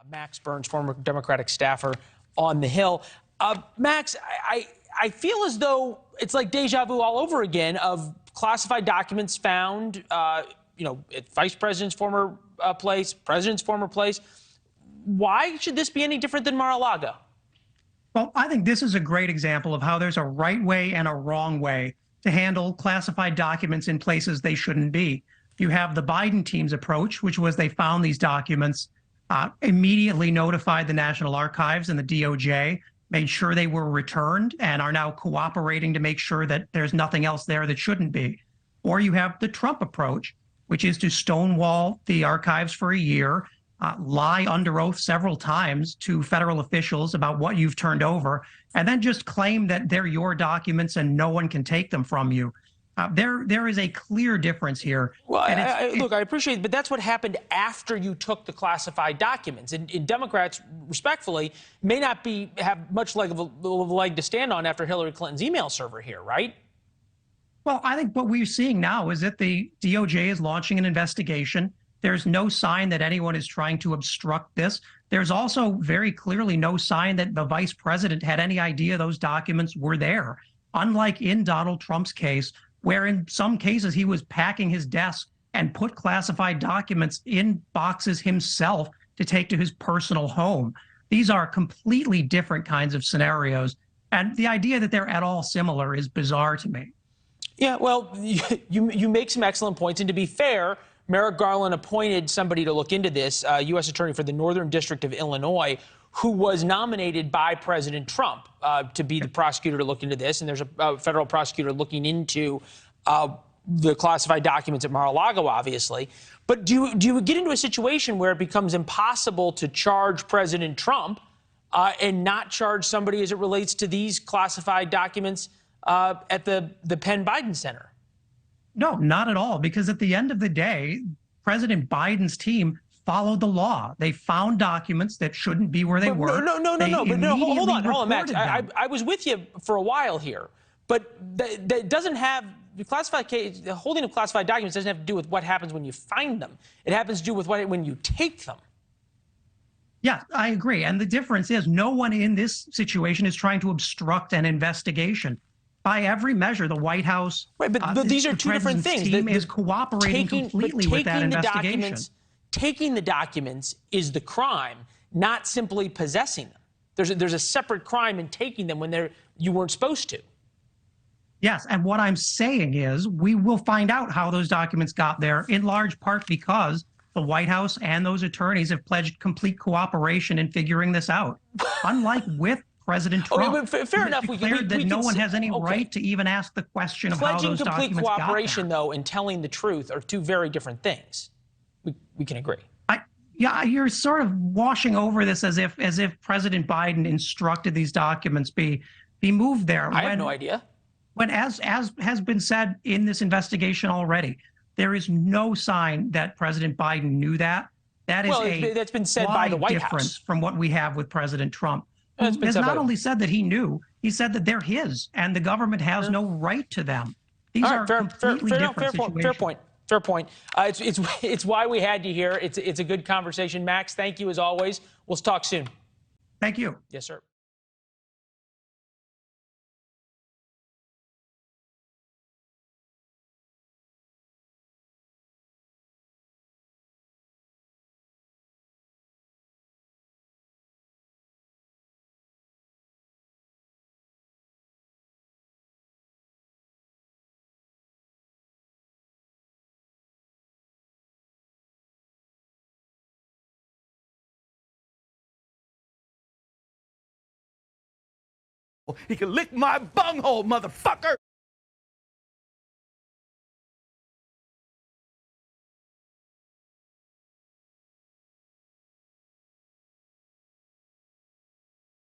Max Burns, former Democratic staffer on the Hill. Max, I feel as though it's like deja vu all over again of classified documents found, at Vice President's former place, President's former place. Why should this be any different than Mar-a-Lago? Well, I think this is a great example of how there's a right way and a wrong way to handle classified documents in places they shouldn't be. You have the Biden team's approach, which was they found these documents, immediately notified the National Archives and the DOJ, made sure they were returned, and are now cooperating to make sure that there's nothing else there that shouldn't be. Or you have the Trump approach, which is to stonewall the archives for a year, lie under oath several times to federal officials about what you've turned over, and then just claim that they're your documents and no one can take them from you. There is a clear difference here. Well, I appreciate it, but that's what happened after you took the classified documents. And Democrats, respectfully, may not have much leg of a leg to stand on after Hillary Clinton's email server here, right? Well, I think what we're seeing now is that the DOJ is launching an investigation. There's no sign that anyone is trying to obstruct this. There's also very clearly no sign that the vice president had any idea those documents were there. Unlike in Donald Trump's case, where in some cases he was packing his desk and put classified documents in boxes himself to take to his personal home. These are completely different kinds of scenarios. And the idea that they're at all similar is bizarre to me. Yeah, well, you make some excellent points. And to be fair, Merrick Garland appointed somebody to look into this, U.S. Attorney for the Northern District of Illinois, who was nominated by President Trump to be the prosecutor to look into this. And there's a federal prosecutor looking into the classified documents at Mar-a-Lago, obviously. But do you get into a situation where it becomes impossible to charge President Trump and not charge somebody as it relates to these classified documents at the Penn Biden Center? No, not at all, because at the end of the day, President Biden's team followed the law. They found documents that shouldn't be where they were. No, hold on, Max. I was with you for a while here, but that doesn't have the holding of classified documents doesn't have to do with what happens when you find them. It happens to do with when you take them. Yeah, I agree. And the difference is no one in this situation is trying to obstruct an investigation. By every measure, the White House, right, but these are two different things. The team is cooperating completely with that investigation. Taking the documents is the crime, not simply possessing them. There's a separate crime in taking them when you weren't supposed to. Yes, and what I'm saying is we will find out how those documents got there, in large part because the White House and those attorneys have pledged complete cooperation in figuring this out. Unlike with President Trump, okay, fair enough. Declared that no one has any right to even ask the question of how those documents got there. Pledging complete cooperation, though, and telling the truth are two very different things. We can agree. Yeah, you're sort of washing over this as if President Biden instructed these documents be moved there. I have no idea. When, as has been said in this investigation already, there is no sign that President Biden knew that. That is that's been said by the White difference House from what we have with President Trump. Who has not only said that he knew, he said that they're his, and the government has no right to them. These are completely different situations. Fair point. It's why we had you here. It's a good conversation. Max, thank you as always. We'll talk soon. Thank you. Yes, sir. He can lick my bunghole, motherfucker!